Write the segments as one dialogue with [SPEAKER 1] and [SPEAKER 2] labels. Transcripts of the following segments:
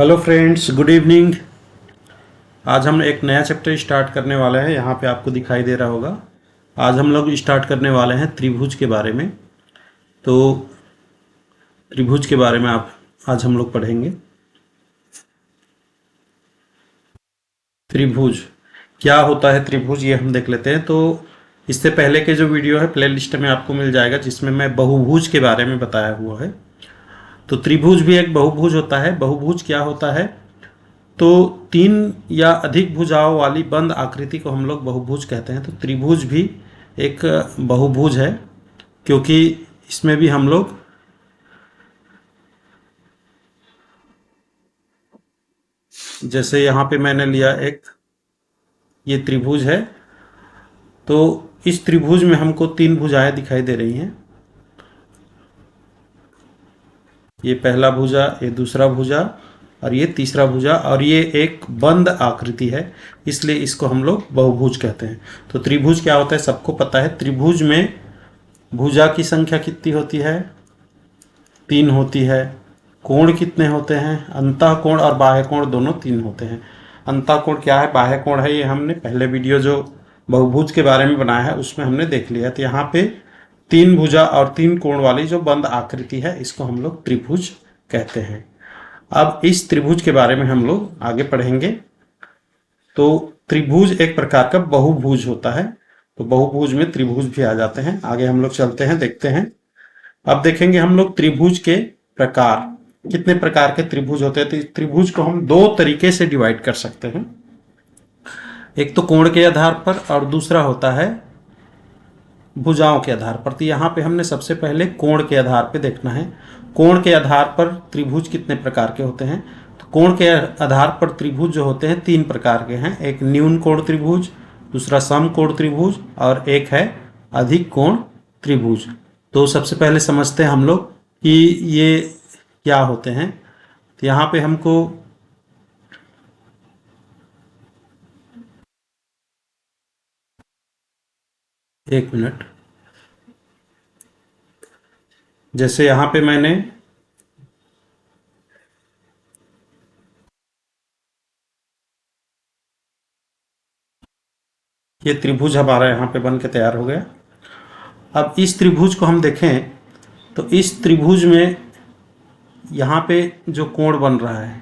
[SPEAKER 1] Hello friends, good evening. आज हम एक नया चैप्टर स्टार्ट करने वाले हैं। यहाँ पे आपको दिखाई दे रहा होगा। आज हम लोग स्टार्ट करने वाले हैं त्रिभुज के बारे में। तो त्रिभुज के बारे में आज हम लोग पढ़ेंगे। त्रिभुज क्या होता है, त्रिभुज ये हम देख लेते हैं। तो इससे पहले के जो वीडियो है प्लेलिस्ट में आपको मिल जाएगा, जिसमें मैं बहुभुज के बारे में बताया हुआ है। तो त्रिभुज भी एक बहुभुज होता है। बहुभुज क्या होता है? तो तीन या अधिक भुजाओं वाली बंद आकृति को हम लोग बहुभुज कहते हैं। तो त्रिभुज भी एक बहुभुज है, क्योंकि इसमें भी हम लोग जैसे यहाँ पे मैंने लिया एक ये त्रिभुज है। तो इस त्रिभुज में हमको तीन भुजाएं दिखाई दे रही हैं। ये पहला भुजा, ये दूसरा भुजा और ये तीसरा भुजा, और ये एक बंद आकृति है, इसलिए इसको हम लोग बहुभुज कहते हैं। तो त्रिभुज क्या होता है सबको पता है। त्रिभुज में भुजा की संख्या कितनी होती है? 3 होती है। कोण कितने होते हैं? अंतः कोण और बाह्य कोण दोनों 3 होते हैं। अंतः कोण क्या है, बाह्य कोण है, ये हमने पहले वीडियो जो बहुभुज के बारे में बनाया है उसमें हमने देख लिया। तो यहाँ पे 3 भुजा और 3 कोण वाली जो बंद आकृति है इसको हम लोग त्रिभुज कहते हैं। अब इस त्रिभुज के बारे में हम लोग आगे पढ़ेंगे। तो त्रिभुज एक प्रकार का बहुभुज होता है। तो बहुभुज में त्रिभुज भी आ जाते हैं। आगे हम लोग चलते हैं, देखते हैं। अब देखेंगे हम लोग त्रिभुज के प्रकार, कितने प्रकार के त्रिभुज होते हैं। तो त्रिभुज को हम 2 तरीके से डिवाइड कर सकते हैं। एक तो कोण के आधार पर और दूसरा होता है भुजाओं के आधार पर। तो यहाँ पे हमने सबसे पहले कोण के आधार पे देखना है। कोण के आधार पर त्रिभुज कितने प्रकार के होते हैं? तो कोण के आधार पर त्रिभुज जो होते हैं 3 प्रकार के हैं। एक न्यून कोण त्रिभुज, दूसरा सम कोण त्रिभुज और एक है अधिक कोण त्रिभुज। तो सबसे पहले समझते हैं हम लोग कि ये क्या होते हैं। तो यहाँ पे हमको एक मिनट, जैसे यहाँ पे मैंने ये त्रिभुज हमारा यहाँ पे बन के तैयार हो गया। अब इस त्रिभुज को हम देखें तो इस त्रिभुज में यहाँ पे जो कोण बन रहा है,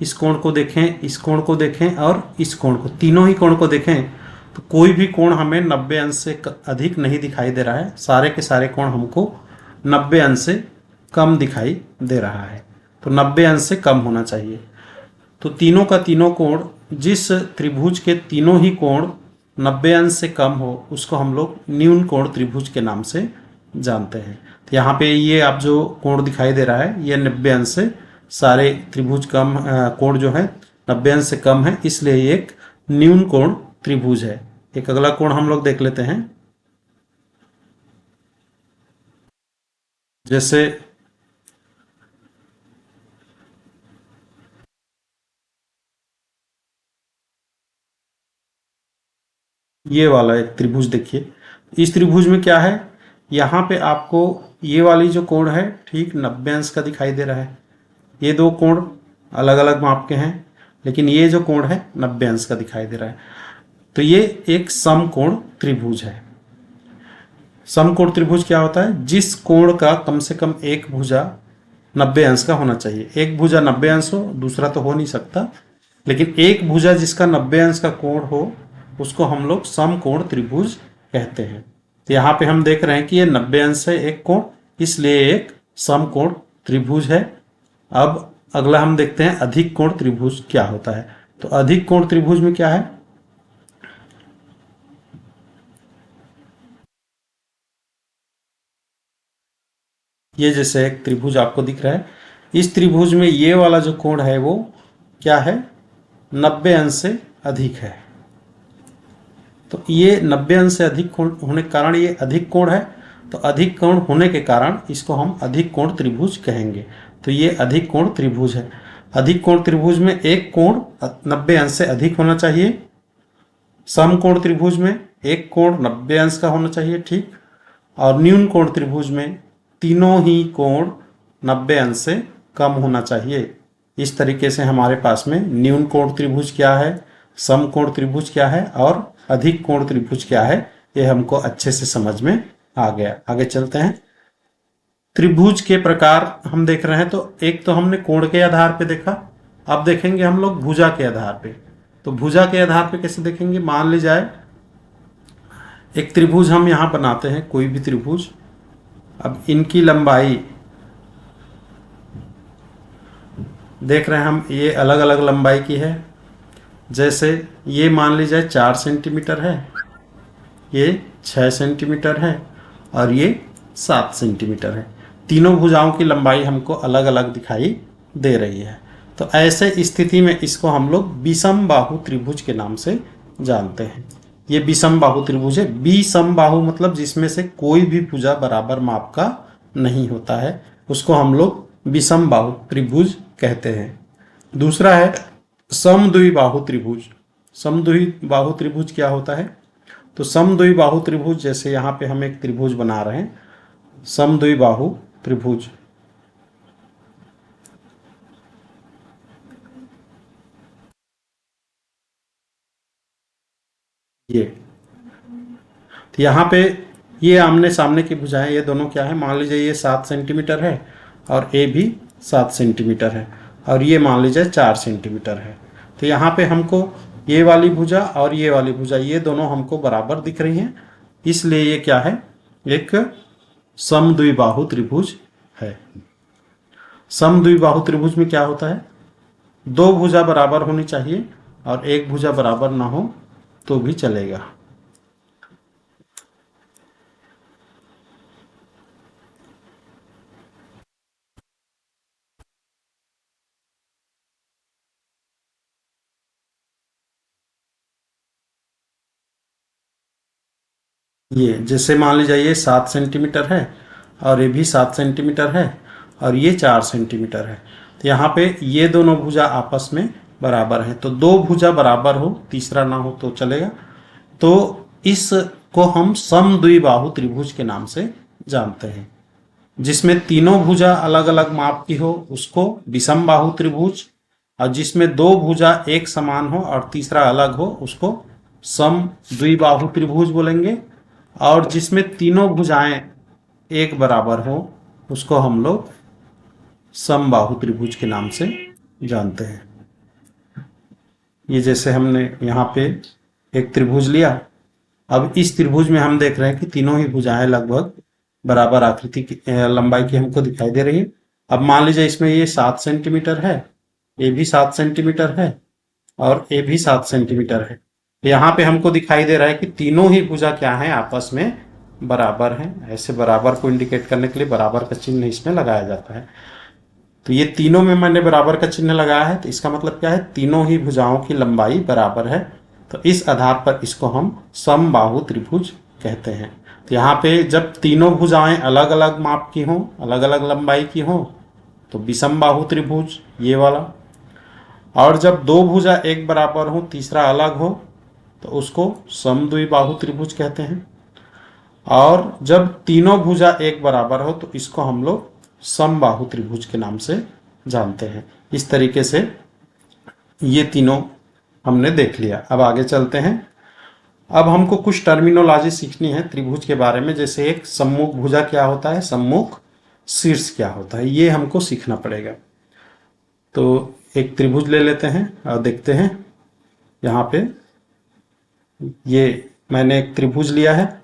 [SPEAKER 1] इस कोण को देखें, इस कोण को देखें और इस कोण को, तीनों ही कोण को देखें तो कोई भी कोण हमें 90 अंश से अधिक नहीं दिखाई दे रहा है। सारे के सारे कोण हमको 90 अंश से कम दिखाई दे रहा है। तो 90 अंश से कम होना चाहिए। तो तीनों का तीनों कोण, जिस त्रिभुज के तीनों ही कोण 90 अंश से कम हो उसको हम लोग न्यून कोण त्रिभुज के नाम से जानते हैं। तो यहाँ पे ये आप जो कोण दिखाई दे रहा है ये 90 अंश से, सारे त्रिभुज कम कोण जो है 90 अंश से कम है, इसलिए ये एक न्यून कोण त्रिभुज है। एक अगला कोण हम लोग देख लेते हैं। जैसे ये वाला एक त्रिभुज देखिए। इस त्रिभुज में क्या है, यहाँ पे आपको ये वाली जो कोण है ठीक 90 अंश का दिखाई दे रहा है। ये 2 कोण अलग अलग माप के हैं, लेकिन ये जो कोण है 90 अंश का दिखाई दे रहा है। तो ये एक समकोण त्रिभुज है। समकोण त्रिभुज क्या होता है? जिस कोण का कम से कम एक भुजा 90 अंश का होना चाहिए। एक भुजा 90 अंश हो, दूसरा तो हो नहीं सकता, लेकिन एक भुजा जिसका 90 अंश का कोण हो उसको हम लोग समकोण त्रिभुज कहते हैं। तो यहाँ पे हम देख रहे हैं कि ये 90 अंश है एक कोण, इसलिए एक समकोण त्रिभुज है। अब अगला हम देखते हैं अधिक कोण त्रिभुज क्या होता है। तो अधिक कोण त्रिभुज में क्या है, ये जैसे एक त्रिभुज आपको दिख रहा है। इस त्रिभुज में ये वाला जो कोण है वो क्या है, 90 अंश से अधिक है। तो ये 90 अंश से अधिक कोण होने के कारण ये अधिक कोण है। तो अधिक कोण होने के कारण इसको हम अधिक कोण त्रिभुज कहेंगे। तो ये अधिक कोण त्रिभुज है। अधिक कोण त्रिभुज में एक कोण 90 अंश से अधिक होना चाहिए। समकोण त्रिभुज में एक कोण 90 अंश का होना चाहिए, ठीक। और न्यून कोण त्रिभुज में तीनों ही कोण 90 अंश से कम होना चाहिए। इस तरीके से हमारे पास में न्यून कोण त्रिभुज क्या है, सम कोण त्रिभुज क्या है और अधिक कोण त्रिभुज क्या है, ये हमको अच्छे से समझ में आ गया। आगे चलते हैं। त्रिभुज के प्रकार हम देख रहे हैं, तो एक तो हमने कोण के आधार पे देखा, अब देखेंगे हम लोग भुजा के आधार पे। तो भुजा के आधार पे कैसे देखेंगे, मान ली जाए एक त्रिभुज हम यहां बनाते हैं, कोई भी त्रिभुज। अब इनकी लंबाई देख रहे हैं हम, ये अलग अलग लंबाई की है। जैसे ये मान ली जाए 4 सेंटीमीटर है, ये 6 सेंटीमीटर है और ये 7 सेंटीमीटर है। तीनों भुजाओं की लंबाई हमको अलग अलग दिखाई दे रही है। तो ऐसे स्थिति में इसको हम लोग विषम बाहु त्रिभुज के नाम से जानते हैं। ये विषम बाहु त्रिभुज है। विषम बाहु मतलब जिसमें से कोई भी भुजा बराबर माप का नहीं होता है, उसको हम लोग विषम बाहु त्रिभुज कहते हैं। दूसरा है समद्विबाहु त्रिभुज। समद्विबाहु त्रिभुज क्या होता है, तो समद्विबाहु त्रिभुज, जैसे यहाँ पे हम एक त्रिभुज बना रहे हैं, समद्विबाहु त्रिभुज। ये तो यहाँ पे ये आमने सामने की भुजाएं, ये दोनों क्या है, मान लीजिए ये 7 सेंटीमीटर है और ये भी 7 सेंटीमीटर है और ये मान लीजिए 4 सेंटीमीटर है। तो यहाँ पे हमको ये वाली भुजा और ये वाली भुजा, ये दोनों हमको बराबर दिख रही हैं, इसलिए ये क्या है, एक समद्विबाहु त्रिभुज है। समद्विबाहु त्रिभुज में क्या होता है, दो भुजा बराबर होनी चाहिए और एक भुजा बराबर ना हो तो भी चलेगा। ये जैसे मान लीजिए ये 7 सेंटीमीटर है और ये भी 7 सेंटीमीटर है और ये 4 सेंटीमीटर है। तो यहाँ पे ये दोनों भुजा आपस में बराबर हैं। तो दो भुजा बराबर हो, तीसरा ना हो तो चलेगा। तो इसको हम समद्विबाहु त्रिभुज के नाम से जानते हैं। जिसमें तीनों भुजा अलग अलग माप की हो उसको विषम बाहु त्रिभुज, और जिसमें दो भुजा एक समान हो और तीसरा अलग हो उसको समद्विबाहु त्रिभुज बोलेंगे। और जिसमें तीनों भुजाएं एक बराबर हो उसको हम लोग समबाहु त्रिभुज के नाम से जानते हैं। ये जैसे हमने यहाँ पे एक त्रिभुज लिया, अब इस त्रिभुज में हम देख रहे हैं कि तीनों ही भुजाएं लगभग बराबर आकृति की लंबाई की हमको दिखाई दे रही है। अब मान लीजिए इसमें ये 7 सेंटीमीटर है, ये भी 7 सेंटीमीटर है और ये भी 7 सेंटीमीटर है। यहाँ पे हमको दिखाई दे रहा है कि तीनों ही भुजा क्या है, आपस में बराबर हैं। ऐसे बराबर को इंडिकेट करने के लिए बराबर का चिन्ह इसमें लगाया जाता है। तो ये तीनों में मैंने बराबर का चिन्ह लगाया है, तो इसका मतलब क्या है, तीनों ही भुजाओं की लंबाई बराबर है। तो इस आधार पर इसको हम समबाहु त्रिभुज कहते हैं। तो यहाँ पे जब तीनों भुजाएं अलग अलग माप की हों, अलग अलग लंबाई की हों, तो विषम बाहु त्रिभुज ये वाला। और जब दो भुजा एक बराबर हो, तीसरा अलग हो, तो उसको समद्विबाहु त्रिभुज कहते हैं। और जब तीनों भुजा एक बराबर हो तो इसको हम लोग समबाहु त्रिभुज के नाम से जानते हैं। इस तरीके से ये तीनों हमने देख लिया। अब आगे चलते हैं। अब हमको कुछ टर्मिनोलॉजी सीखनी है त्रिभुज के बारे में। जैसे एक सम्मुख भुजा क्या होता है, सम्मुख शीर्ष क्या होता है, ये हमको सीखना पड़ेगा। तो एक त्रिभुज ले लेते हैं और देखते हैं। यहाँ पे ये मैंने एक त्रिभुज लिया है।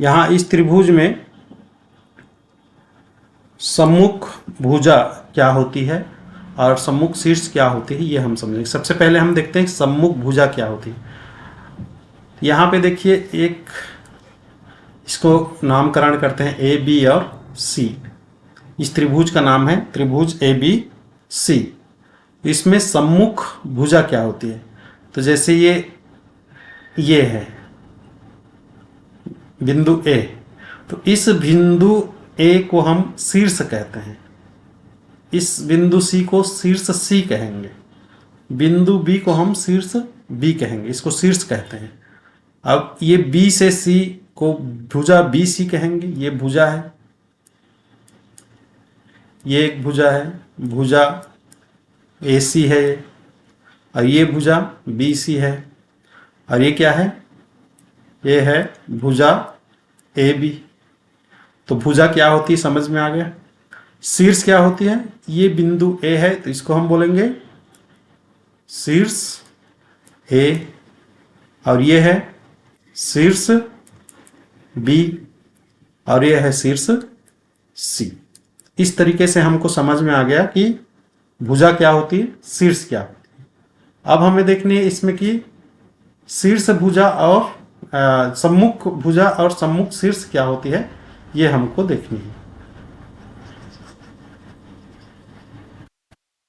[SPEAKER 1] यहाँ इस त्रिभुज में सम्मुख भुजा क्या होती है और सम्मुख शीर्ष क्या होती है, ये हम समझेंगे। सबसे पहले हम देखते हैं सम्मुख भुजा क्या होती है। यहाँ पे देखिए, एक इसको नामकरण करते हैं ए बी और सी। इस त्रिभुज का नाम है त्रिभुज ए बी सी। इसमें सम्मुख भुजा क्या होती है, तो जैसे ये है बिंदु ए, तो इस बिंदु ए को हम शीर्ष कहते हैं। इस बिंदु सी को शीर्ष सी कहेंगे। बिंदु बी को हम शीर्ष बी कहेंगे, इसको शीर्ष कहते हैं। अब ये बी से सी को भुजा बी सी कहेंगे। ये भुजा है, ये एक भुजा है, भुजा ए सी है ये, और ये भुजा बी सी है, और ये क्या है, ये है भुजा ए बी। तो भुजा क्या होती है समझ में आ गया। शीर्ष क्या होती है, ये बिंदु ए है तो इसको हम बोलेंगे शीर्ष ए, और ये है शीर्ष बी, और ये है शीर्ष सी। इस तरीके से हमको समझ में आ गया कि भुजा क्या होती है, शीर्ष क्या होती है। अब हमें देखनी है इसमें कि शीर्ष भुजा और सम्मुख भुजा और सम्मुख शीर्ष क्या होती है, ये हमको देखनी है।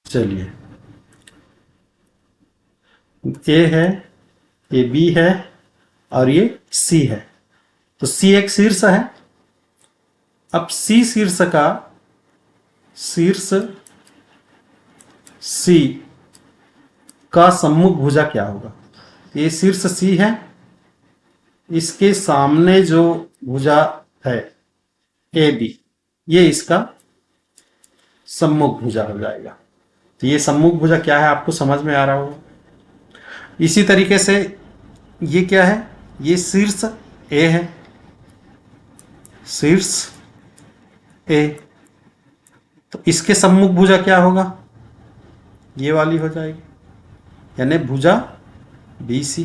[SPEAKER 1] चलिए, ए है, ये बी है, और ये सी है। तो सी एक शीर्ष है। अब सी शीर्ष का शीर्ष सी का सम्मुख भुजा क्या होगा। ये शीर्ष सी है, इसके सामने जो भुजा है ए बी, ये इसका सम्मुख भुजा हो जाएगा। तो ये सम्मुख भुजा क्या है आपको समझ में आ रहा होगा। इसी तरीके से ये क्या है, ये शीर्ष ए है, शीर्ष ए, तो इसके सम्मुख भुजा क्या होगा, ये वाली हो जाएगी, यानी भुजा बी सी।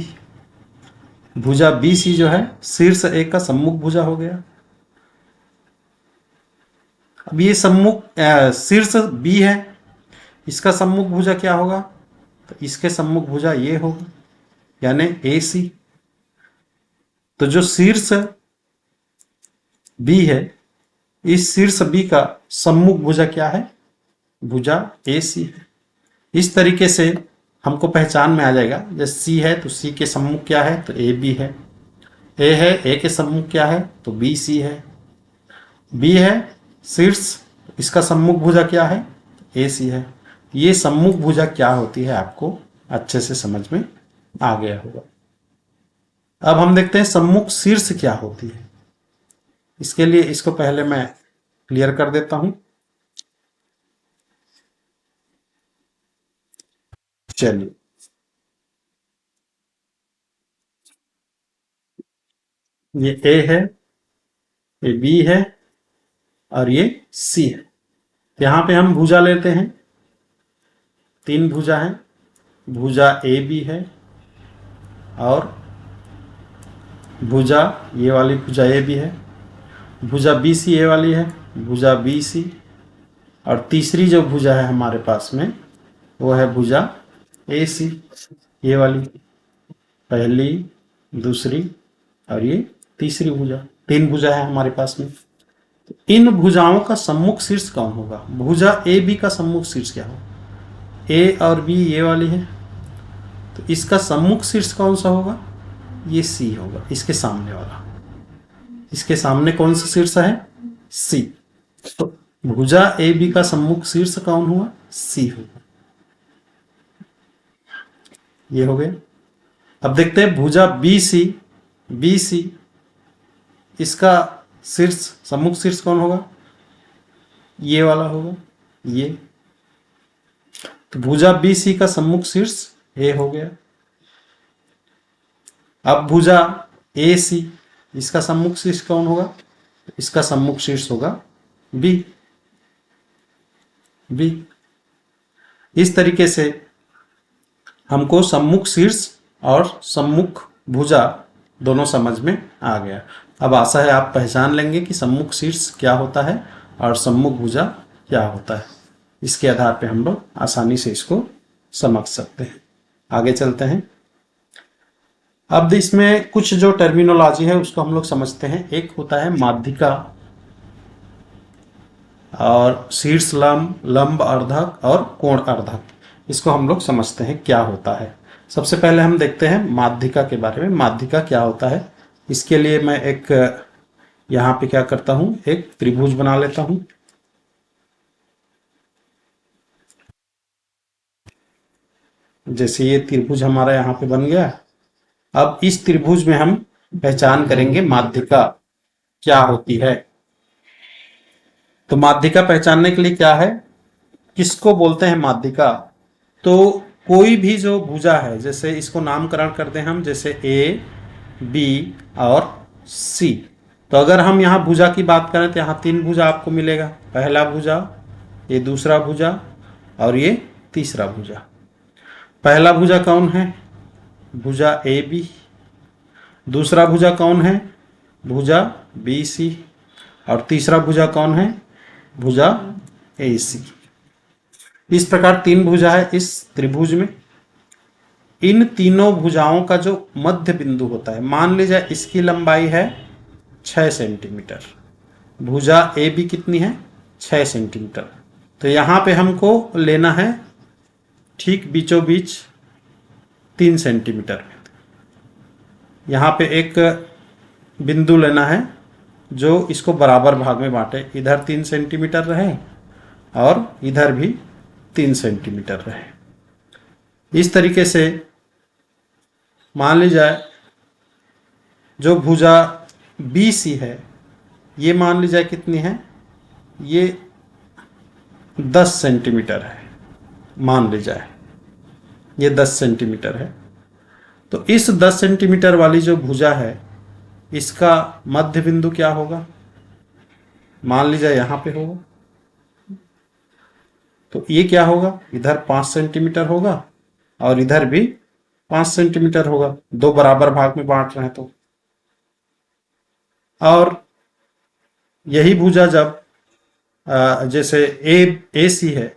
[SPEAKER 1] भुजा बी सी जो है शीर्ष ए का सम्मुख भुजा हो गया। अब ये सम्मुख शीर्ष बी है, इसका सम्मुख भुजा क्या होगा, तो इसके सम्मुख भुजा ये होगा, यानी ए सी। तो जो शीर्ष बी है, इस शीर्ष बी का सम्मुख भुजा क्या है, भुजा ए सी है। इस तरीके से हमको पहचान में आ जाएगा। जैसे सी है तो सी के सम्मुख क्या है, तो ए बी है। ए है, ए के सम्मुख क्या है, तो बी सी है। बी है शीर्ष, इसका सम्मुख भुजा क्या है, ए सी है। ये सम्मुख भुजा क्या होती है आपको अच्छे से समझ में आ गया होगा। अब हम देखते हैं सम्मुख शीर्ष क्या होती है। इसके लिए इसको पहले मैं क्लियर कर देता हूं। चलिए, ये ए है, ये बी है, और ये सी है। यहां पे हम भुजा लेते हैं, 3 भुजा है। भुजा ए बी है, और भुजा ये वाली भुजा ए बी है, भुजा बी सी ए वाली है, भुजा बी सी, और तीसरी जो भुजा है हमारे पास में वो है भुजा ए सी, ये वाली, पहली, दूसरी, और ये तीसरी भुजा। 3 भुजा है हमारे पास में। तो इन भुजाओं का सम्मुख शीर्ष कौन होगा, भुजा ए बी का सम्मुख शीर्ष क्या होगा, ए और बी ये वाली है, तो इसका सम्मुख शीर्ष कौन सा होगा, ये सी होगा, इसके सामने वाला। इसके सामने कौन सा शीर्ष है, सी। तो भुजा ए बी का सम्मुख शीर्ष कौन हुआ, सी होगा। ये हो गया। अब देखते हैं भुजा बी सी, बी सी, इसका शीर्ष सम्मुख शीर्ष कौन होगा, ये वाला होगा, ये। तो भुजा बी सी का सम्मुख शीर्ष ए हो गया। अब भुजा ए सी, इसका सम्मुख शीर्ष कौन होगा, इसका सम्मुख शीर्ष होगा बी, बी। इस तरीके से हमको सम्मुख शीर्ष और सम्मुख भुजा दोनों समझ में आ गया। अब आशा है आप पहचान लेंगे कि सम्मुख शीर्ष क्या होता है और सम्मुख भुजा क्या होता है। इसके आधार पे हम लोग आसानी से इसको समझ सकते हैं। आगे चलते हैं। अब इसमें कुछ जो टर्मिनोलॉजी है उसको हम लोग समझते हैं। एक होता है माध्यिका और शीर्ष लंब, लंब अर्धक और कोण अर्धक। इसको हम लोग समझते हैं क्या होता है। सबसे पहले हम देखते हैं माध्यिका के बारे में। माध्यिका क्या होता है, इसके लिए मैं एक यहाँ पे क्या करता हूं, एक त्रिभुज बना लेता हूं। जैसे ये त्रिभुज हमारा यहाँ पे बन गया। अब इस त्रिभुज में हम पहचान करेंगे माध्यिका क्या होती है। तो माध्यिका पहचानने के लिए क्या है, किसको बोलते हैं माध्यिका, तो कोई भी जो भुजा है, जैसे इसको नामकरण करते हैं हम, जैसे ए, बी और सी। तो अगर हम यहाँ भुजा की बात करें तो यहाँ तीन भुजा आपको मिलेगा। पहला भुजा, ये दूसरा भुजा और ये तीसरा भुजा। पहला भुजा कौन है? भुजा ए बी। दूसरा भुजा कौन है? भुजा बी सी। और तीसरा भुजा कौन है? भुजा ए सी। इस प्रकार तीन भुजा है इस त्रिभुज में। इन तीनों भुजाओं का जो मध्य बिंदु होता है, मान लीजिए इसकी लंबाई है 6 सेंटीमीटर, भुजा ए बी कितनी है? 6 सेंटीमीटर। तो यहां पे हमको लेना है ठीक बीचों बीच 3 सेंटीमीटर। यहां पे एक बिंदु लेना है जो इसको बराबर भाग में बांटे, इधर 3 सेंटीमीटर रहे और इधर भी 3 सेंटीमीटर रहे। इस तरीके से मान ली जाए जो भुजा बी सी है, ये मान ली जाए कितनी है? ये 10 सेंटीमीटर है, मान ली जाए ये 10 सेंटीमीटर है। तो इस 10 सेंटीमीटर वाली जो भुजा है, इसका मध्य बिंदु क्या होगा? मान लीजिए यहां पे होगा। तो ये क्या होगा? इधर 5 सेंटीमीटर होगा और इधर भी 5 सेंटीमीटर होगा, दो बराबर भाग में बांट रहे हैं तो। और यही भुजा जब जैसे ए सी है,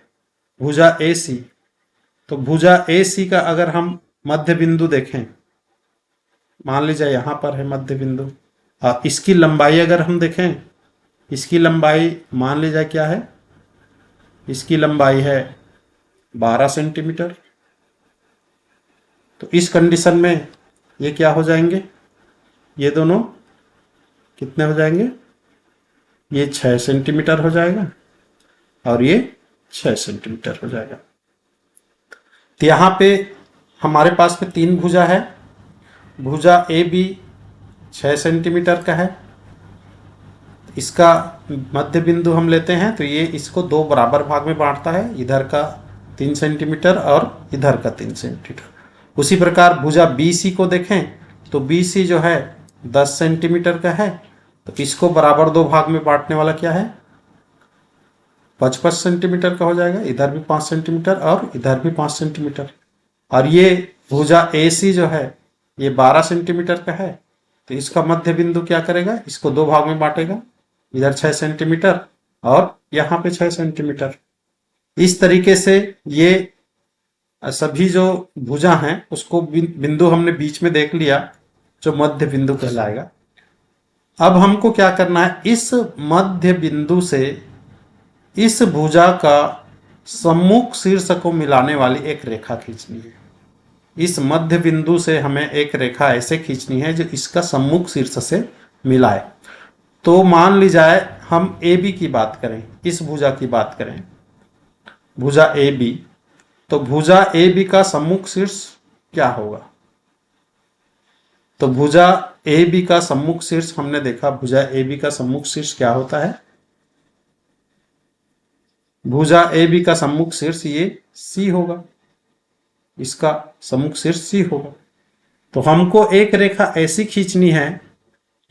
[SPEAKER 1] भुजा ए सी, तो भुजा ए सी का अगर हम मध्य बिंदु देखें, मान लीजिए यहां पर है मध्य बिंदु, इसकी लंबाई अगर हम देखें, इसकी लंबाई मान लीजिए क्या है? इसकी लंबाई है 12 सेंटीमीटर। तो इस कंडीशन में ये क्या हो जाएंगे? ये दोनों कितने हो जाएंगे? ये 6 सेंटीमीटर हो जाएगा और ये 6 सेंटीमीटर हो जाएगा। तो यहां पे हमारे पास में तीन भुजा है। भुजा ए बी 6 सेंटीमीटर का है, इसका मध्य बिंदु हम लेते हैं तो ये इसको दो बराबर भाग में बांटता है, इधर का 3 सेंटीमीटर और इधर का 3 सेंटीमीटर। उसी प्रकार भुजा बी सी को देखें तो बी सी जो है 10 सेंटीमीटर का है, तो इसको बराबर दो भाग में बांटने वाला क्या है? 55 सेंटीमीटर का हो जाएगा, इधर भी 5 सेंटीमीटर और इधर भी 5 सेंटीमीटर। और ये भुजा ए सी जो है ये 12 सेंटीमीटर का है, तो इसका मध्य बिंदु क्या करेगा? इसको दो भाग में बांटेगा, इधर 6 सेंटीमीटर और यहाँ पे 6 सेंटीमीटर। इस तरीके से ये सभी जो भुजा हैं उसको बिंदु हमने बीच में देख लिया, जो मध्य बिंदु कहलाएगा। अब हमको क्या करना है? इस मध्य बिंदु से इस भुजा का सम्मुख शीर्ष को मिलाने वाली एक रेखा खींचनी है। इस मध्य बिंदु से हमें एक रेखा ऐसे खींचनी है जो इसका सम्मुख शीर्ष से मिलाए। तो मान ली जाए हम ए बी की बात करें, इस भुजा की बात करें, भुजा ए बी, तो भुजा ए बी का सम्मुख शीर्ष क्या होगा? तो भुजा ए बी का सम्मुख शीर्ष हमने देखा, भुजा ए बी का सम्मुख शीर्ष क्या होता है? भुजा ए बी का सम्मुख शीर्ष ये सी होगा, इसका सम्मुख शीर्ष सी होगा। तो हमको एक रेखा ऐसी खींचनी है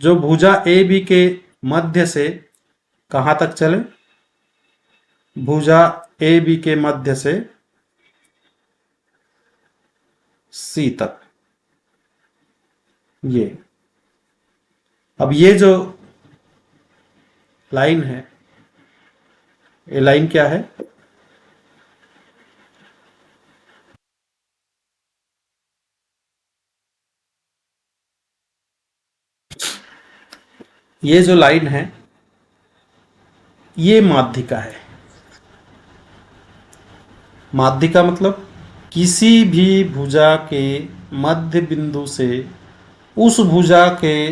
[SPEAKER 1] जो भुजा ए बी के मध्य से कहां तक चले? भुजा ए बी के मध्य से सी तक। ये अब ये जो लाइन है, ये लाइन क्या है? ये जो लाइन है ये माध्यिका है। माध्यिका मतलब किसी भी भुजा के मध्य बिंदु से उस भुजा के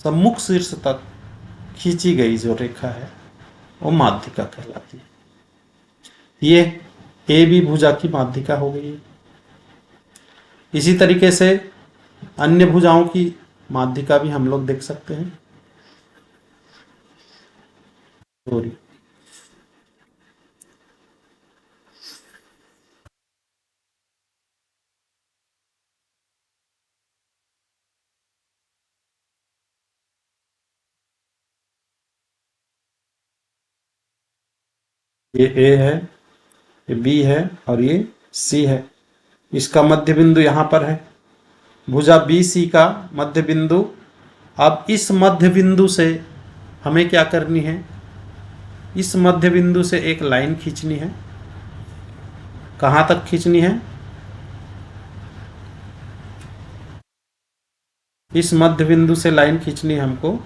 [SPEAKER 1] सम्मुख शीर्ष तक खींची गई जो रेखा है वो माध्यिका कहलाती है। ये ए बी भुजा की माध्यिका हो गई। इसी तरीके से अन्य भुजाओं की माध्यिका भी हम लोग देख सकते हैं। सॉरी, ये ए है, ये बी है और ये सी है। इसका मध्य बिंदु यहां पर है, भुजा बी सी का मध्य बिंदु। अब इस मध्य बिंदु से हमें क्या करनी है, इस मध्य बिंदु से एक लाइन खींचनी है। कहां तक खींचनी है, इस मध्य बिंदु से लाइन खींचनी है हमको।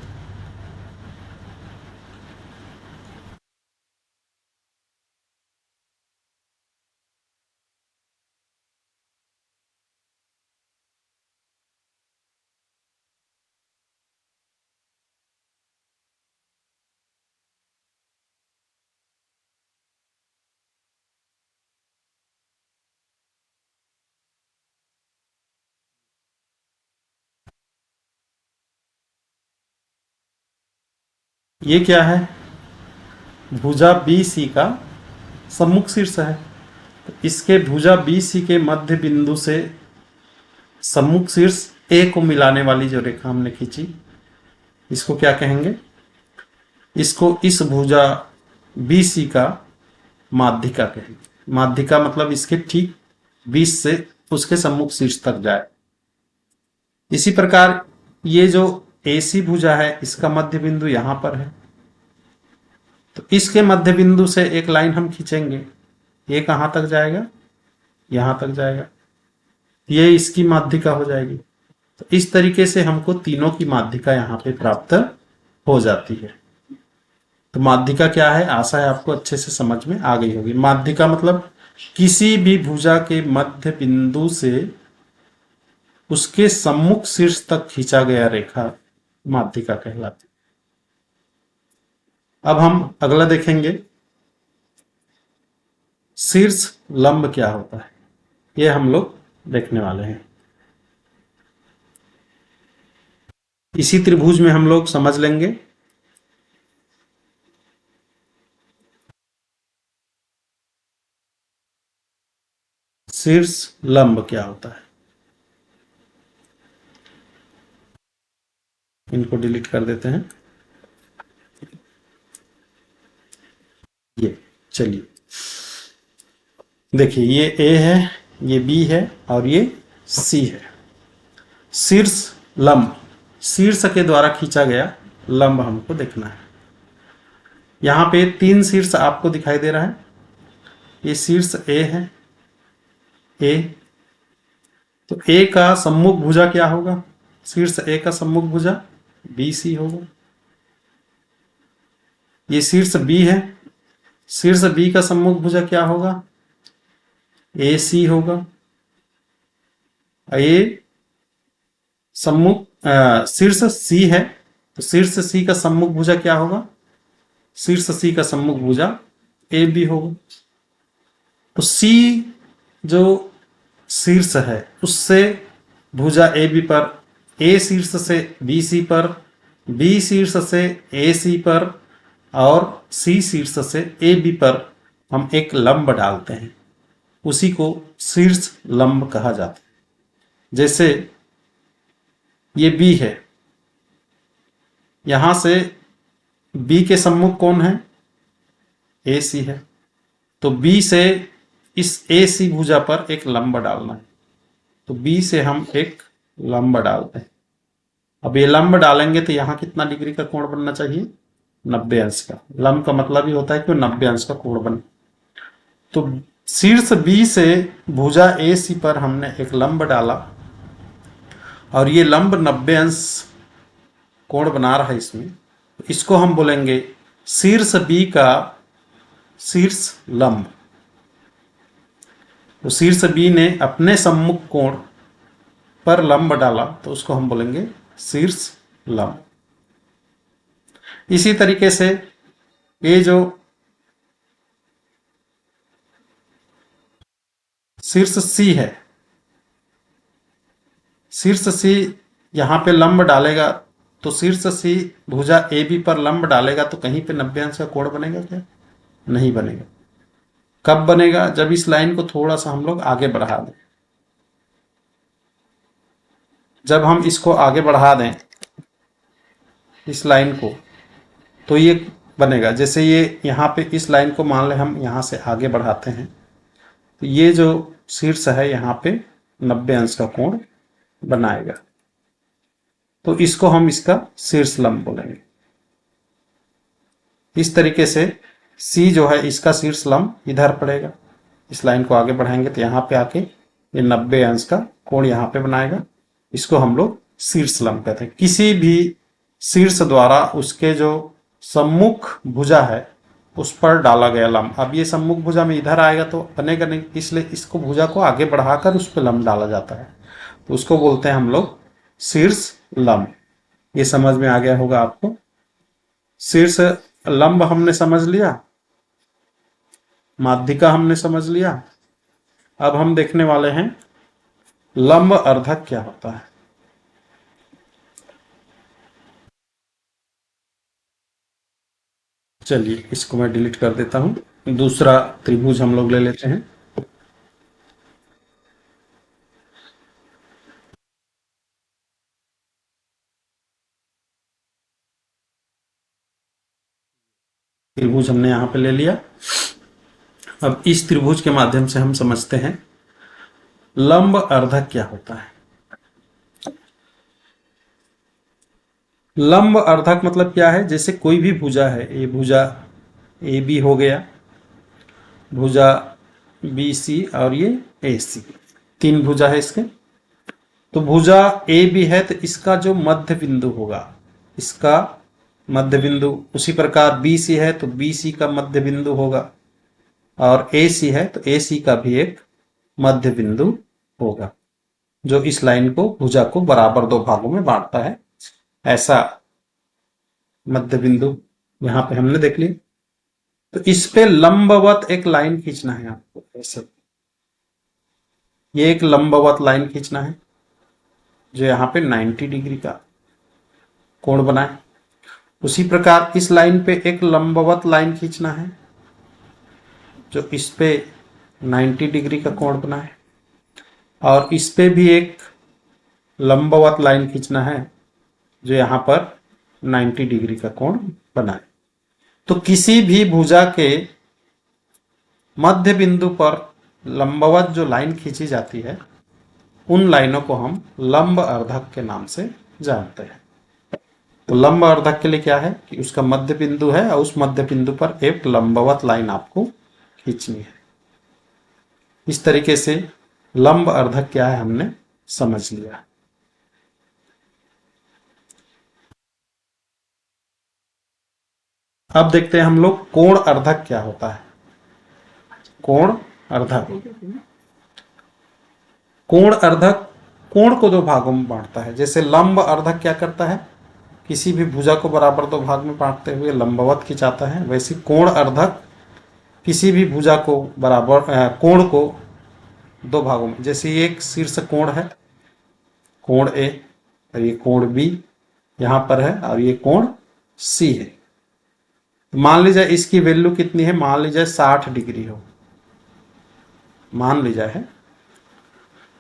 [SPEAKER 1] ये क्या है, भुजा बी सी का सम्मुख शीर्ष है। तो इसके भुजा बी सी के मध्य बिंदु से सम्मुख शीर्ष ए को मिलाने वाली जो रेखा हमने खींची, इसको क्या कहेंगे, इसको इस भुजा बी सी का माध्यिका कहेंगे। माध्यिका मतलब इसके ठीक 20 से उसके सम्मुख शीर्ष तक जाए। इसी प्रकार ये जो एसी भुजा है, इसका मध्य बिंदु यहां पर है, तो इसके मध्य बिंदु से एक लाइन हम खींचेंगे। ये कहां तक जाएगा, यहां तक जाएगा। ये इसकी माध्यिका हो जाएगी। तो इस तरीके से हमको तीनों की माध्यिका यहाँ पे प्राप्त हो जाती है। तो माध्यिका क्या है, आशा है आपको अच्छे से समझ में आ गई होगी। माध्यिका मतलब किसी भी भुजा के मध्य बिंदु से उसके सम्मुख शीर्ष तक खींचा गया रेखा माध्यिका कहलाती। अब हम अगला देखेंगे, शीर्ष लंब क्या होता है, ये हम लोग देखने वाले हैं। इसी त्रिभुज में हम लोग समझ लेंगे शीर्ष लंब क्या होता है। इनको डिलीट कर देते हैं। ये चलिए देखिए, ये ए है, ये बी है और ये सी है। शीर्ष लंब, शीर्ष के द्वारा खींचा गया लंब हमको देखना है। यहां पे 3 शीर्ष आपको दिखाई दे रहा है। ये शीर्ष ए है, ए। तो ए का सम्मुख भुजा क्या होगा, शीर्ष ए का सम्मुख भुजा बी सी होगा। ये शीर्ष बी है, शीर्ष बी का सम्मुख भुजा क्या होगा, ए सी होगा। ये सम्मुख शीर्ष सी है, तो शीर्ष सी का सम्मुख भुजा क्या होगा, शीर्ष सी का सम्मुख भुजा ए बी होगा। तो सी जो शीर्ष है उससे भुजा ए बी पर, ए शीर्ष से बी सी पर, बी शीर्ष से ए सी पर और सी शीर्ष से ए बी पर हम एक लंब डालते हैं, उसी को शीर्ष लंब कहा जाता है। जैसे ये बी है, यहां से बी के सम्मुख कौन है, ए सी है। तो बी से इस ए सी भुजा पर एक लंब डालना है। तो बी से हम एक लंब डालते हैं। अब ये लंब डालेंगे तो यहां कितना डिग्री का कोण बनना चाहिए, 90 अंश का। लंब का मतलब ही होता है कि 90 अंश का कोण बने। तो शीर्ष बी से भुजा ए सी पर हमने एक लंब डाला और ये लंब 90 अंश कोण बना रहा है इसमें। इसको हम बोलेंगे शीर्ष बी का शीर्ष लंब। तो शीर्ष बी ने अपने सम्मुख कोण पर लंब डाला तो उसको हम बोलेंगे शीर्ष लंब। इसी तरीके से ये जो शीर्ष सी है, शीर्ष सी यहां पे लंब डालेगा तो शीर्ष सी भुजा ए बी पर लंब डालेगा तो कहीं पे 90 अंश का कोण बनेगा क्या, नहीं बनेगा। कब बनेगा, जब इस लाइन को थोड़ा सा हम लोग आगे बढ़ा दें। जब हम इसको आगे बढ़ा दें इस लाइन को, तो ये बनेगा। जैसे ये यहाँ पे इस लाइन को मान लें हम यहाँ से आगे बढ़ाते हैं, तो ये जो शीर्ष है यहाँ पे 90 अंश का कोण बनाएगा, तो इसको हम इसका शीर्ष लंब बोलेंगे। इस तरीके से C जो है इसका शीर्ष लंब इधर पड़ेगा, इस लाइन को आगे बढ़ाएंगे तो यहाँ पे आके ये 90 अंश का कोण यहाँ पे बनाएगा, इसको हम लोग शीर्ष लंब कहते हैं। किसी भी शीर्ष द्वारा उसके जो सम्मुख भुजा है उस पर डाला गया लंब। अब ये सम्मुख भुजा में इधर आएगा तो बनेगा नहीं, इसलिए इसको भुजा को आगे बढ़ाकर उस पर लंब डाला जाता है, तो उसको बोलते हैं हम लोग शीर्ष लंब। ये समझ में आ गया होगा आपको। शीर्ष लंब हमने समझ लिया, माध्यिका हमने समझ लिया। अब हम देखने वाले हैं लंब अर्धक क्या होता है। चलिए इसको मैं डिलीट कर देता हूं। दूसरा त्रिभुज हम लोग ले लेते हैं। त्रिभुज हमने यहां पे ले लिया। अब इस त्रिभुज के माध्यम से हम समझते हैं लंब अर्धक क्या होता है। लंब अर्धक मतलब क्या है, जैसे कोई भी भुजा है, ये भुजा ए बी हो गया, भुजा बी सी और ये ए सी, तीन भुजा है इसके। तो भुजा ए बी है तो इसका जो मध्य बिंदु होगा, इसका मध्य बिंदु, उसी प्रकार बी सी है तो बी सी का मध्य बिंदु होगा, और ए सी है तो ए सी का भी एक मध्य बिंदु होगा, जो इस लाइन को भुजा को बराबर दो भागों में बांटता है। ऐसा मध्य बिंदु यहां पे हमने देख लिया। तो इस पे लंबवत एक लाइन खींचना है आपको, ऐसे ये एक लंबवत लाइन खींचना है जो यहाँ पे 90 डिग्री का कोण बनाए। उसी प्रकार इस लाइन पे एक लंबवत लाइन खींचना है जो इस पे 90 डिग्री का कोण बनाए, और इस पे भी एक लंबवत लाइन खींचना है जो यहाँ पर 90 डिग्री का कोण बनाए। तो किसी भी भुजा के मध्य बिंदु पर लंबवत जो लाइन खींची जाती है, उन लाइनों को हम लंब अर्धक के नाम से जानते हैं। तो लंब अर्धक के लिए क्या है कि उसका मध्य बिंदु है और उस मध्य बिंदु पर एक लंबवत लाइन आपको खींचनी है। इस तरीके से लंब अर्धक क्या है हमने समझ लिया। अब देखते हैं हम लोग कोण अर्धक क्या होता है। कोण अर्धक, कोण अर्धक कोण को दो भागों में बांटता है। जैसे लंब अर्धक क्या करता है, किसी भी भुजा को बराबर दो भाग में बांटते हुए लंबवत खिंचाता है, वैसे कोण अर्धक किसी भी भुजा को बराबर कोण को दो भागों में, जैसे ये एक शीर्ष कोण है, कोण ए, और ये कोण बी यहां पर है, और ये कोण सी है। मान लीजिए इसकी वैल्यू कितनी है, मान लीजिए 60 डिग्री हो, मान लीजिए है,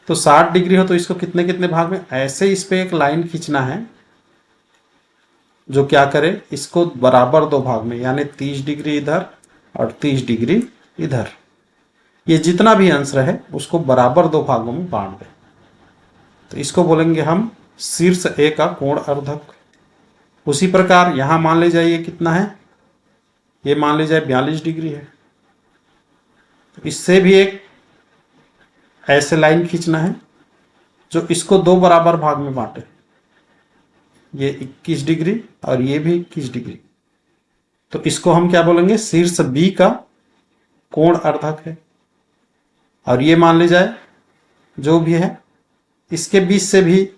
[SPEAKER 1] तो 60 डिग्री हो तो इसको कितने कितने भाग में, ऐसे इस पे एक लाइन खींचना है जो क्या करे, इसको बराबर दो भाग में, यानी 30 डिग्री इधर और 30 डिग्री इधर, ये जितना भी अंश रहे उसको बराबर दो भागों में बांट दे। तो इसको बोलेंगे हम शीर्ष ए का कोण अर्धक। उसी प्रकार यहां मान लीजिए ये कितना है, ये मान लीजिए 42 डिग्री है, तो इससे भी एक ऐसे लाइन खींचना है जो इसको दो बराबर भाग में बांटे, ये 21 डिग्री और ये भी 21 डिग्री। तो इसको हम क्या बोलेंगे, शीर्ष बी का कोण अर्धक है। और ये मान लीजिए जो भी है इसके बीच से भी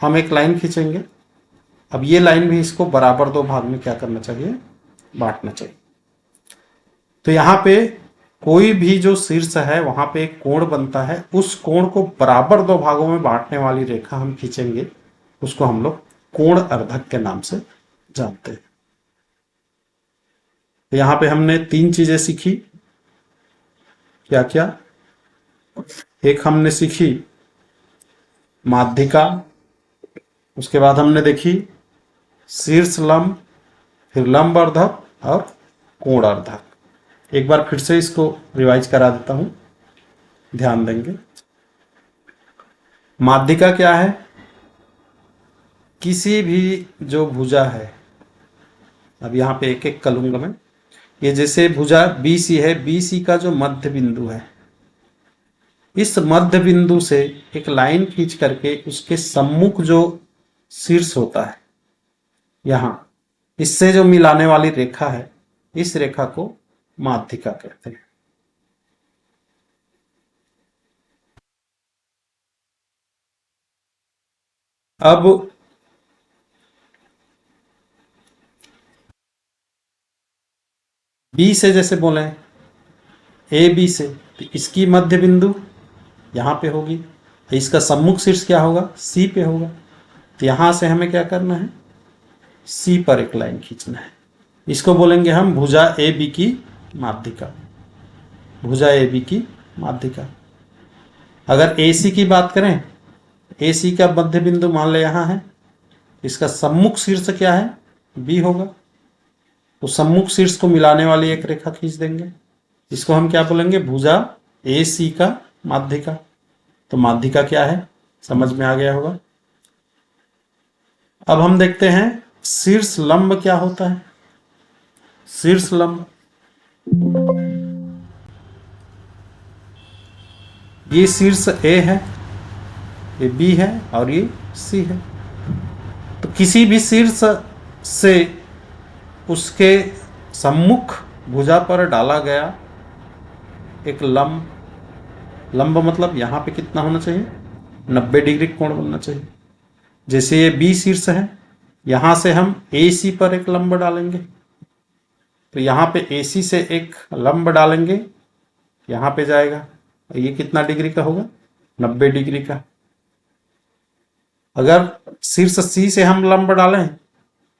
[SPEAKER 1] हम एक लाइन खींचेंगे। अब ये लाइन भी इसको बराबर दो भाग में क्या करना चाहिए, बांटना चाहिए। तो यहां पे कोई भी जो शीर्ष है वहां पे एक कोण बनता है, उस कोण को बराबर दो भागों में बांटने वाली रेखा हम खींचेंगे, उसको हम लोग कोण अर्धक के नाम से जानते हैं। तो यहां पे हमने तीन चीजें सीखी। क्या क्या, एक हमने सीखी माध्यिका, उसके बाद हमने देखी शीर्ष लंब, फिर लंब अर्धक, और कोण अर्धक। एक बार फिर से इसको रिवाइज करा देता हूं, ध्यान देंगे। माध्यिका क्या है? किसी भी जो भुजा है, अब यहां पे एक एक करूंगा मैं। ये जैसे भुजा बी सी है, बी सी का जो मध्य बिंदु है, इस मध्य बिंदु से एक लाइन खींच करके उसके सम्मुख जो शीर्ष होता है यहां, इससे जो मिलाने वाली रेखा है, इस रेखा को माध्यिका कहते हैं। अब बी से जैसे बोले ए बी से, तो इसकी मध्य बिंदु यहां पे होगी, तो इसका सम्मुख शीर्ष क्या होगा? सी पे होगा। तो यहां से हमें क्या करना है? सी पर एक लाइन खींचना है। इसको बोलेंगे हम भुजा ए बी की माध्यिका। भुजा ए बी की माध्यिका। अगर ए सी की बात करें, ए सी का मध्य बिंदु मान ले यहां है, इसका सम्मुख शीर्ष क्या है? बी होगा। तो सम्मुख शीर्ष को मिलाने वाली एक रेखा खींच देंगे, इसको हम क्या बोलेंगे? भुजा ए सी का माध्यिका। तो माध्यिका क्या है, समझ में आ गया होगा। अब हम देखते हैं शीर्ष लंब क्या होता है। शीर्ष लंब, ये शीर्ष ए है, ये बी है और ये सी है। तो किसी भी शीर्ष से उसके सम्मुख भुजा पर डाला गया एक लंब, लंब मतलब यहां पे कितना होना चाहिए? 90 डिग्री कोण बनना चाहिए। जैसे ये बी शीर्ष है, यहां से हम ए सी पर एक लंब डालेंगे, तो यहां पे ए सी से एक लंब डालेंगे, यहां पे जाएगा, ये कितना डिग्री का होगा? 90 डिग्री का। अगर शीर्ष सी से हम लंब डालें,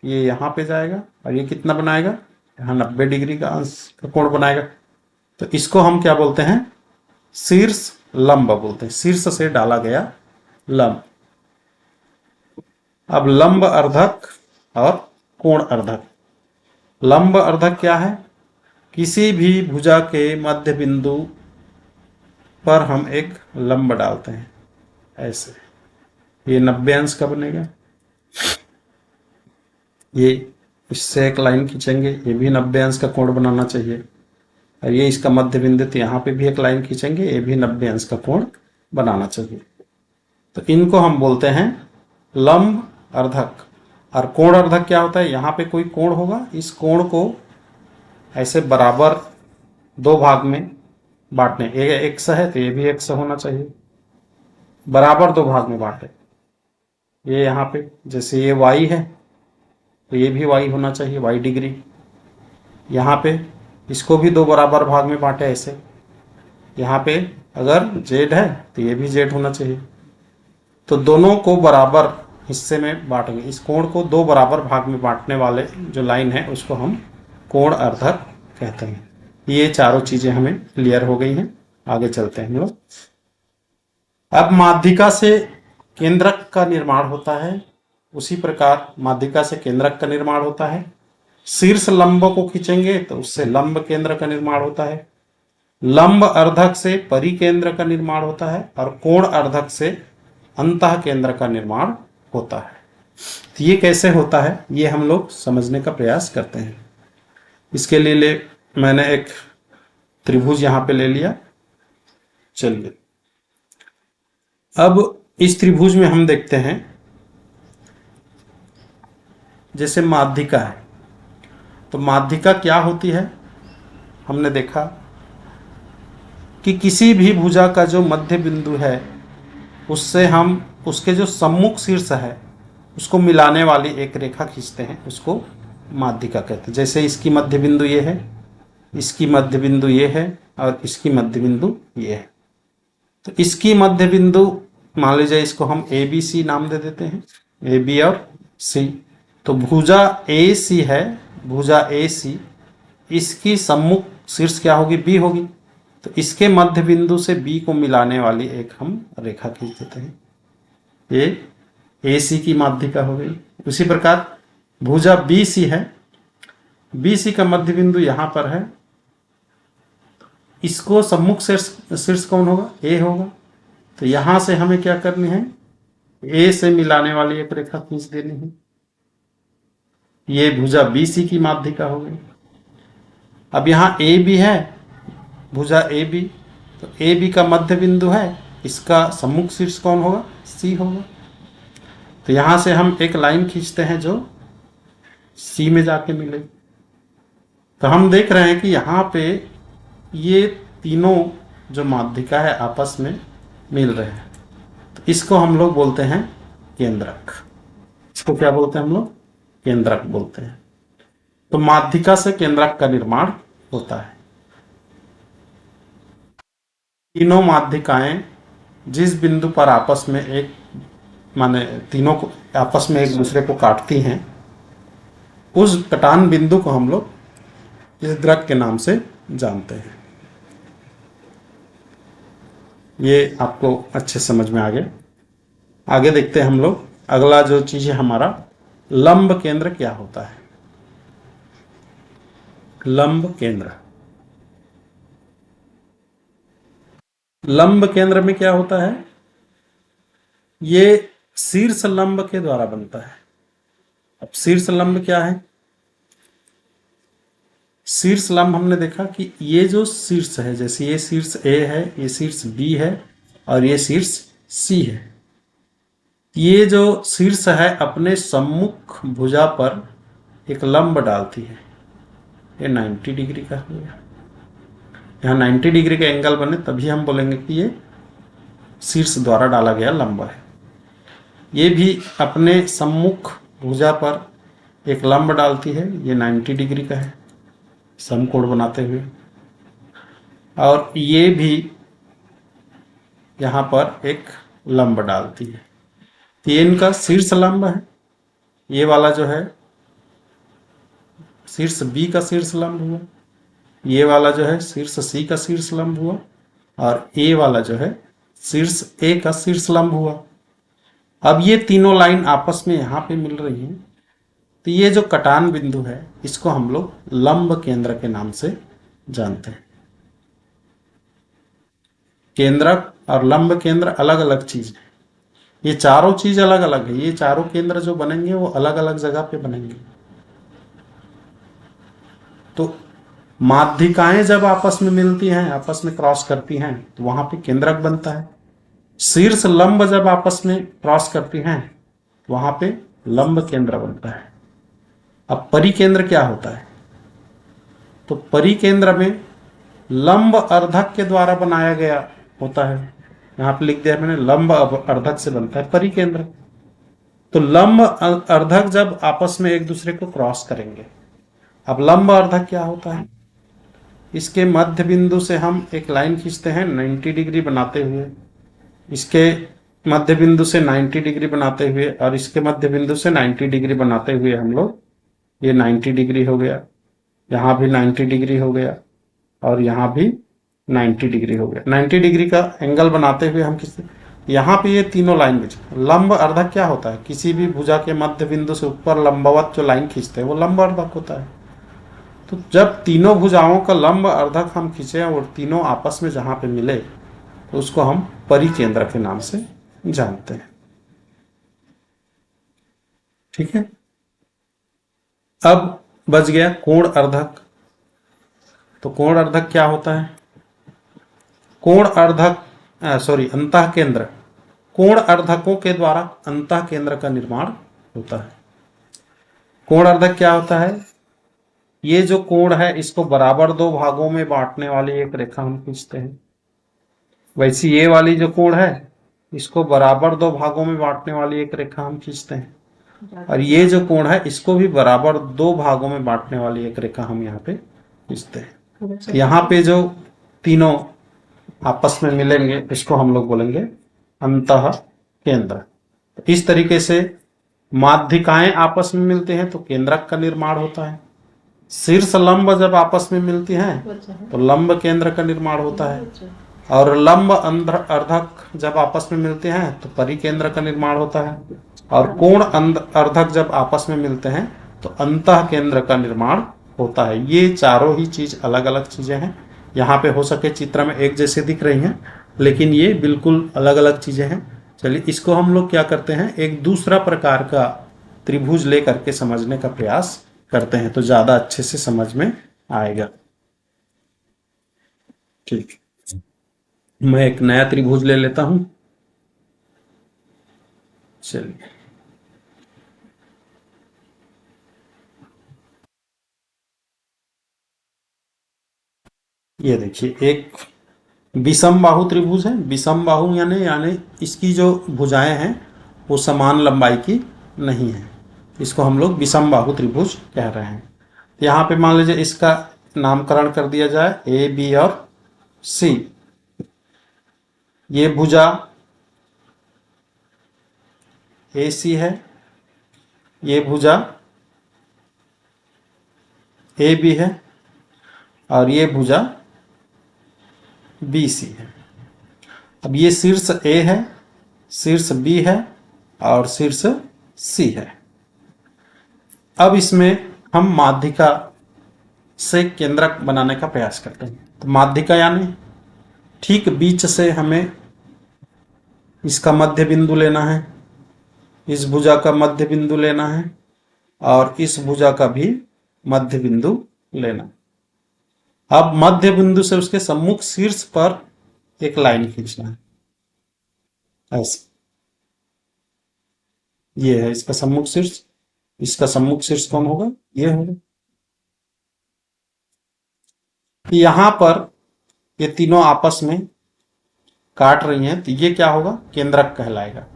[SPEAKER 1] ये यहां पे जाएगा और ये कितना बनाएगा? यहाँ 90 डिग्री का अंश का कोण बनाएगा। तो इसको हम क्या बोलते हैं? शीर्ष लंब बोलते हैं, शीर्ष से डाला गया लंब। अब लंब अर्धक और कोण अर्धक। लंब अर्धक क्या है? किसी भी भुजा के मध्य बिंदु पर हम एक लंब डालते हैं, ऐसे। ये 90 अंश का बनेगा। ये इससे एक लाइन खींचेंगे, ये भी 90 अंश का कोण बनाना चाहिए। और ये इसका मध्य बिंदु, तो यहाँ पे भी एक लाइन खींचेंगे, ये भी 90 अंश का कोण बनाना चाहिए। तो इनको हम बोलते हैं लंब अर्धक। और कोण अर्धक क्या होता है? यहाँ पे कोई कोण होगा, इस कोण को ऐसे बराबर दो भाग में बांटने, ये एक्स है तो ये भी एक्स होना चाहिए, बराबर दो भाग में बांटे। ये यहाँ पे जैसे ये वाई है तो ये भी वाई होना चाहिए, वाई डिग्री। यहाँ पे इसको भी दो बराबर भाग में बांटे ऐसे। यहाँ पे अगर जेड है तो ये भी जेड होना चाहिए। तो दोनों को बराबर हिस्से में बांटेंगे। इस कोण को दो बराबर भाग में बांटने वाले जो लाइन है उसको हम कोण अर्धक कहते हैं। ये चारों चीजें हमें क्लियर हो गई हैं। आगे चलते हैं हम लोग। अब माध्यिका से केंद्रक का निर्माण होता है, उसी प्रकार माध्यिका से केंद्रक का निर्माण होता है। शीर्ष लंब को खींचेंगे तो उससे लंब केंद्र का निर्माण होता है। लंब अर्धक से परिकेंद्र का निर्माण होता है और कोण अर्धक से अंतः केंद्र का निर्माण होता है। तो ये कैसे होता है, ये हम लोग समझने का प्रयास करते हैं। इसके लिए मैंने एक त्रिभुज यहां पे ले लिया। चलिए, अब इस त्रिभुज में हम देखते हैं, जैसे माध्यिका है, तो माध्यिका क्या होती है? हमने देखा कि किसी भी भुजा का जो मध्य बिंदु है, उससे हम उसके जो सम्मुख शीर्ष है उसको मिलाने वाली एक रेखा खींचते हैं, उसको माध्यिका कहते हैं। जैसे इसकी मध्य बिंदु ये है, इसकी मध्य बिंदु ये है और इसकी मध्य बिंदु ये है। तो इसकी मध्य बिंदु मान लीजिए, इसको हम ए बी सी नाम दे देते हैं, ए बी और सी। तो भुजा ए सी है, भुजा ए सी, इसकी सम्मुख शीर्ष क्या होगी? बी होगी। तो इसके मध्य बिंदु से बी को मिलाने वाली एक हम रेखा खींच देते हैं, ये ए सी की माध्यिका हो गई। उसी प्रकार भुजा बी सी है, BC का मध्य बिंदु यहां पर है, इसको सम्मुख शीर्ष कौन होगा? A होगा। तो यहां से हमें क्या करनी है? A से मिलाने वाली एक रेखा खींच देनी है। ये भुजा BC की माध्यिका हो गई। अब यहां AB है, भुजा AB, तो AB का मध्य बिंदु है, इसका सम्मुख शीर्ष कौन होगा? C होगा। तो यहां से हम एक लाइन खींचते हैं जो C में जाके मिले। तो हम देख रहे हैं कि यहां पे ये तीनों जो माध्यिका है आपस में मिल रहे हैं, तो इसको हम लोग बोलते हैं केंद्रक। इसको क्या बोलते हैं हम लोग? केंद्रक बोलते हैं। तो माध्यिका से केंद्रक का निर्माण होता है। तीनों माध्यिकाएं जिस बिंदु पर आपस में एक माने तीनों को आपस में एक दूसरे को काटती हैं, उस कटान बिंदु को हम लोग इस द्रक के नाम से जानते हैं। ये आपको अच्छे समझ में आ गया। आगे देखते हैं हम लोग। अगला जो चीज है हमारा, लंब केंद्र क्या होता है? लंब केंद्र, लंब केंद्र में क्या होता है? ये शीर्ष लंब के द्वारा बनता है। अब शीर्ष लंब क्या है? शीर्ष लंब हमने देखा कि ये जो शीर्ष है, जैसे ये शीर्ष A है, ये शीर्ष B है और ये शीर्ष C है। ये जो शीर्ष है अपने सम्मुख भुजा पर एक लंब डालती है। ये 90 डिग्री का हो गया। यहाँ 90 डिग्री का एंगल बने तभी हम बोलेंगे कि ये शीर्ष द्वारा डाला गया लंब है। ये भी अपने सम्मुख भुजा पर एक लंब डालती है, ये 90 डिग्री का है समकोण बनाते हुए। और ये भी यहाँ पर एक लंब डालती है। तो ये इनका शीर्ष लंब है। ये वाला जो है शीर्ष B का शीर्ष लंब हुआ, ये वाला जो है शीर्ष C का शीर्ष लंब हुआ, और A वाला जो है शीर्ष A का शीर्ष लंब हुआ। अब ये तीनों लाइन आपस में यहाँ पे मिल रही हैं, तो ये जो कटान बिंदु है इसको हम लोग लंब केंद्र के नाम से जानते हैं। केंद्रक और लंब केंद्र अलग अलग चीज है। ये चारों चीज अलग अलग है। ये चारों केंद्र जो बनेंगे वो अलग अलग जगह पे बनेंगे। तो माध्यिकाएं जब आपस में मिलती हैं, आपस में क्रॉस करती हैं, तो वहां पे केंद्रक बनता है। शीर्ष लंब जब आपस में क्रॉस करती हैं, वहां पे लंब केंद्र बनता है। अब परिकेंद्र क्या होता है? तो परिकेंद्र में लंब अर्धक के द्वारा बनाया गया होता है। यहां पे लिख दिया मैंने, लंब अर्धक से बनता है परिकेंद्र। तो लंब अर्धक जब आपस में एक दूसरे को क्रॉस करेंगे, अब लंब अर्धक क्या होता है? इसके मध्य बिंदु से हम एक लाइन खींचते हैं 90 डिग्री बनाते हुए, इसके मध्य बिंदु से 90 डिग्री बनाते हुए, और इसके मध्य बिंदु से 90 डिग्री बनाते हुए हम लोग, ये 90 डिग्री हो गया, यहाँ भी 90 डिग्री हो गया, और यहाँ भी 90 डिग्री हो गया। 90 डिग्री का एंगल बनाते हुए हम किसी यहाँ पे ये तीनों लाइन बिच लंब अर्धक क्या होता है? किसी भी भुजा के मध्य बिंदु से ऊपर लंबवत जो लाइन खींचते हैं वो लंब अर्धक होता है। तो जब तीनों भुजाओं का लंब अर्धक हम खींचे और तीनों आपस में जहां पे मिले, तो उसको हम परिकेंद्र के नाम से जानते हैं। ठीक है। अब बच गया कोण अर्धक। तो कोण अर्धक क्या होता है? कोण अर्धक अंतः केंद्र, कोण अर्धकों के द्वारा अंतः केंद्र का निर्माण होता है। कोण अर्धक क्या होता है? ये जो कोण है इसको बराबर दो भागों में बांटने वाली एक रेखा हम खींचते हैं। वैसी ये वाली जो कोण है इसको बराबर दो भागों में बांटने वाली एक रेखा हम खींचते हैं, और ये जो कोण है इसको भी बराबर दो भागों में बांटने वाली एक रेखा हम यहाँ पे खींचते हैं। यहाँ पे जो तीनों आपस में मिलेंगे इसको हम लोग बोलेंगे अंतः केंद्र। इस तरीके से माध्यिकाएं आपस में मिलते हैं तो केंद्रक का निर्माण होता है। शीर्ष लंब जब आपस में मिलती हैं तो लंब केंद्र का निर्माण होता है, और लंब अर्धक जब आपस में मिलते हैं तो परिकेंद्र का निर्माण होता है, और कोण अर्धक जब आपस में मिलते हैं तो अंतः केंद्र का निर्माण होता है। ये चारों ही चीज अलग अलग चीजें हैं। यहाँ पे हो सके चित्र में एक जैसे दिख रही हैं, लेकिन ये बिल्कुल अलग अलग चीजें हैं। चलिए इसको हम लोग क्या करते हैं, एक दूसरा प्रकार का त्रिभुज लेकर के समझने का प्रयास करते हैं, तो ज्यादा अच्छे से समझ में आएगा। ठीक, मैं एक नया त्रिभुज ले लेता हूं। चलिए, ये देखिए एक विषम बाहु त्रिभुज है। विषम बाहु यानी यानी इसकी जो भुजाएं हैं वो समान लंबाई की नहीं है, इसको हम लोग विषम बाहु त्रिभुज कह रहे हैं। यहाँ पे मान लीजिए इसका नामकरण कर दिया जाए ए बी और सी। ये भुजा ए सी है, ये भुजा ए बी है, और ये भुजा बी सी है। अब ये शीर्ष ए है, शीर्ष बी है और शीर्ष सी है। अब इसमें हम माध्यिका से केंद्रक बनाने का प्रयास करते हैं। तो माध्यिका यानी ठीक बीच से हमें इसका मध्य बिंदु लेना है, इस भुजा का मध्य बिंदु लेना है और इस भुजा का भी मध्य बिंदु लेना। अब मध्य बिंदु से उसके सम्मुख शीर्ष पर एक लाइन खींचना है, ऐसे। ये है इसका सम्मुख शीर्ष, इसका सम्मुख शीर्ष कौन होगा, ये होगा। यहां पर ये तीनों आपस में काट रही हैं, तो ये क्या होगा, केंद्रक कहलाएगा।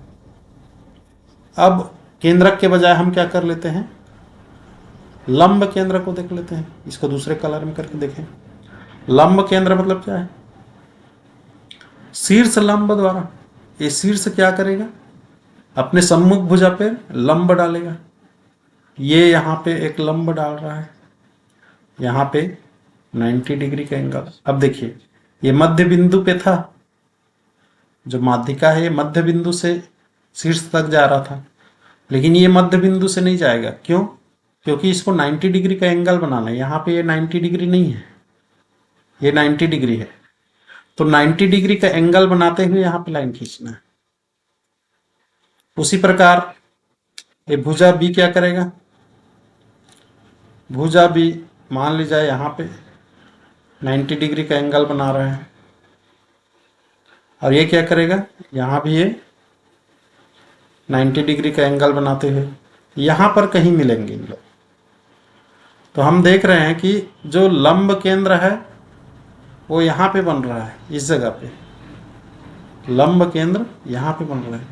[SPEAKER 1] अब केंद्रक के बजाय हम क्या कर लेते हैं, लंब केंद्र को देख लेते हैं। इसको दूसरे कलर में करके देखें। लंब केंद्र मतलब क्या है, शीर्ष लंब द्वारा। ये शीर्ष क्या करेगा, अपने सम्मुख भुजा पे लंब डालेगा। ये यहां पे एक लंब डाल रहा है, यहां पे 90 डिग्री का एंगल। अब देखिए ये मध्य बिंदु पे था, जो माध्यिका है ये मध्य बिंदु से शीर्ष तक जा रहा था, लेकिन ये मध्य बिंदु से नहीं जाएगा। क्यों, क्योंकि इसको 90 डिग्री का एंगल बनाना है। यहाँ पे ये 90 डिग्री नहीं है, ये 90 डिग्री है। तो 90 डिग्री का एंगल बनाते हुए यहाँ पे लाइन खींचना है। उसी प्रकार ये भुजा बी क्या करेगा, भुजा बी मान लीजिए यहाँ पे 90 डिग्री का एंगल बना रहे हैं, और ये क्या करेगा, यहाँ भी ये 90 डिग्री का एंगल बनाते हुए यहाँ पर कहीं मिलेंगे इन लोग। तो हम देख रहे हैं कि जो लंब केंद्र है वो यहाँ पे बन रहा है, इस जगह पे लंब केंद्र यहाँ पे बन रहा है,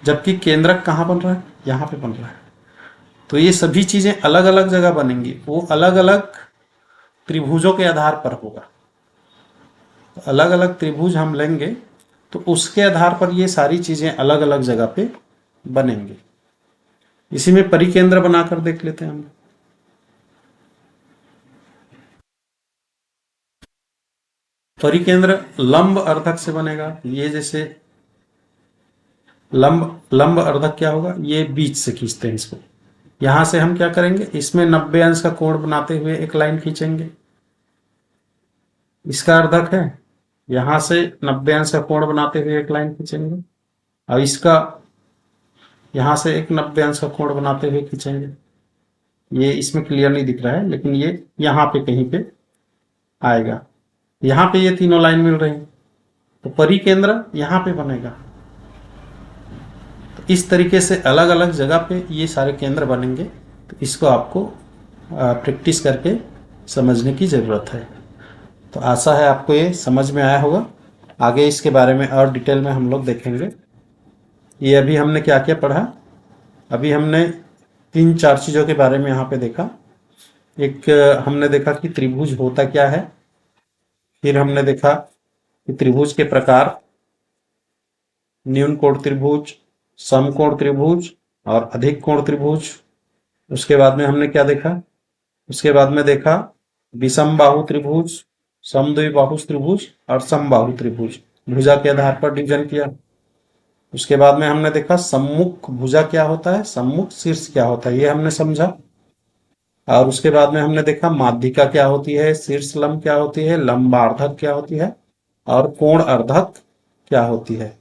[SPEAKER 1] जबकि केंद्रक कहाँ बन रहा है, यहाँ पे बन रहा है। तो ये सभी चीजें अलग अलग जगह बनेंगी, वो अलग अलग त्रिभुजों के आधार पर होगा। तो अलग अलग त्रिभुज हम लेंगे तो उसके आधार पर ये सारी चीजें अलग अलग जगह पे बनेंगे। इसी में परिकेंद्र बनाकर देख लेते हैं हम। परिकेंद्र लंब अर्धक से बनेगा। ये जैसे लंब अर्धक क्या होगा, ये बीच से खींचते हैं इसको। यहां से हम क्या करेंगे, इसमें 90 अंश का कोण बनाते हुए एक लाइन खींचेंगे, इसका अर्धक है। यहां से 90 अंश का कोण बनाते हुए एक लाइन खींचेंगे, और इसका यहां से एक 90 अंश का कोण बनाते हुए खींचेंगे। ये इसमें क्लियर नहीं दिख रहा है, लेकिन ये यहां पे कहीं पे आएगा। यहां पे ये तीनों लाइन मिल रही है, तो परिकेंद्र यहां पे बनेगा। तो इस तरीके से अलग अलग जगह पे ये सारे केंद्र बनेंगे। तो इसको आपको प्रैक्टिस करके समझने की जरूरत है। तो आशा है आपको ये समझ में आया होगा। आगे इसके बारे में और डिटेल में हम लोग देखेंगे। ये अभी हमने क्या क्या पढ़ा, अभी हमने 3-4 चीज़ों के बारे में यहाँ पे देखा। एक हमने देखा कि त्रिभुज होता क्या है, फिर हमने देखा कि त्रिभुज के प्रकार, न्यून कोण त्रिभुज, समकोण त्रिभुज और अधिक कोण त्रिभुज। उसके बाद में हमने क्या देखा, उसके बाद में देखा विषम बाहु त्रिभुज, समद्विबाहु त्रिभुज और समबाहु त्रिभुज, भुजा के आधार पर डिवीजन किया। उसके बाद में हमने देखा सम्मुख भुजा क्या होता है, सम्मुख शीर्ष क्या होता है, ये हमने समझा। और उसके बाद में हमने देखा माध्यिका क्या होती है, शीर्ष लंब क्या होती है, लंबार्धक क्या होती है और कोण अर्धक क्या होती है।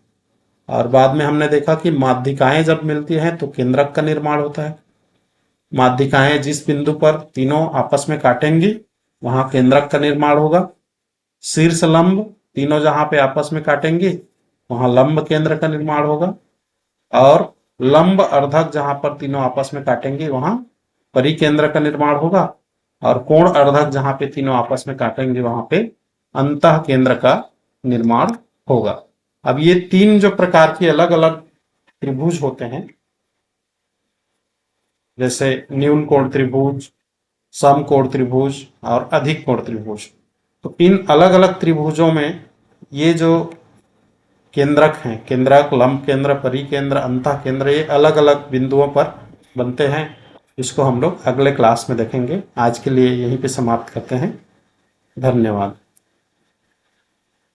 [SPEAKER 1] और बाद में हमने देखा कि माध्यिकाएं जब मिलती हैं तो केंद्रक का निर्माण होता है। माध्यिकाएं जिस बिंदु पर तीनों आपस में काटेंगी वहां केंद्रक का निर्माण होगा। शीर्ष लंब तीनों जहां पे आपस में काटेंगी वहां लंब केंद्र का निर्माण होगा। और लंब अर्धक जहां पर तीनों आपस में काटेंगे वहां परिकेंद्र का निर्माण होगा। और कोण अर्धक जहां पे तीनों आपस में काटेंगे वहां पे अंतः केंद्र का निर्माण होगा। अब ये तीन जो प्रकार की अलग अलग त्रिभुज होते हैं, जैसे न्यून कोण त्रिभुज, सम कोण त्रिभुज और अधिक कोण त्रिभुज, तो इन अलग अलग त्रिभुजों में ये जो केंद्रक हैं, केंद्रक, लंब केंद्र, परिकेंद्र, अंतः केंद्र, ये अलग अलग बिंदुओं पर बनते हैं। इसको हम लोग अगले क्लास में देखेंगे। आज के लिए यहीं पे समाप्त करते हैं। धन्यवाद।